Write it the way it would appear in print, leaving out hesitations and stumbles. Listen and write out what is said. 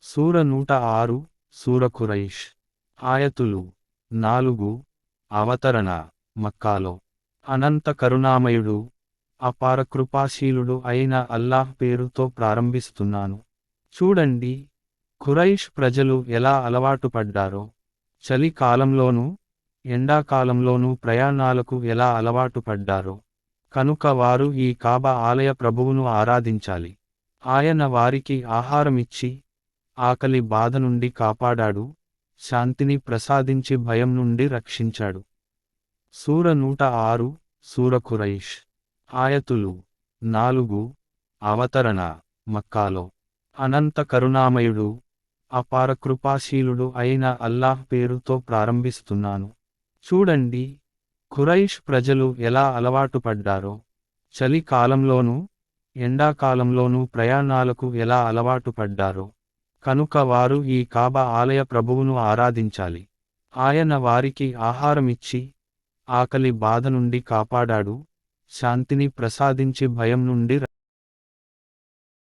సూర 106 సూర ఖురైష్. ఆయతులు 4. అవతరణ మక్కాలో. అనంత కరుణామయుడు అపార కృపాశీలుడు అయిన అల్లాహ్ పేరుతో ప్రారంభిస్తున్నాను. చూడండి, ఖురైష్ ప్రజలు ఎలా అలవాటు పడ్డారో, చలి కాలంలోనూ ఎండాకాలంలోనూ ప్రయాణాలకు ఎలా అలవాటు పడ్డారో, కనుక వారు ఈ కాబా ఆలయ ప్రభువును ఆరాధించాలి. ఆయన వారికి ఆహారమిచ్చి ఆకలి బాధ నుండి కాపాడాడు, శాంతిని ప్రసాదించి భయం నుండి రక్షించాడు. సూర 106 సూర ఖురైష్. ఆయతులు 4. అవతరణ మక్కాలో. అనంత కరుణామయుడు అపార కృపాశీలుడు అయిన అల్లాహ్ పేరుతో ప్రారంభిస్తున్నాను. చూడండి, ఖురైష్ ప్రజలు ఎలా అలవాటు పడ్డారో, చలి కాలంలోనూ ఎండాకాలంలోనూ ప్రయాణాలకు ఎలా అలవాటు పడ్డారో, కనుక వారు ఈ కాబా ఆలయ ప్రభువును ఆరాధించాలి. ఆయన వారికి ఆహారమిచ్చి ఆకలి బాధ నుండి కాపాడాడు, శాంతిని ప్రసాదించి భయం నుండి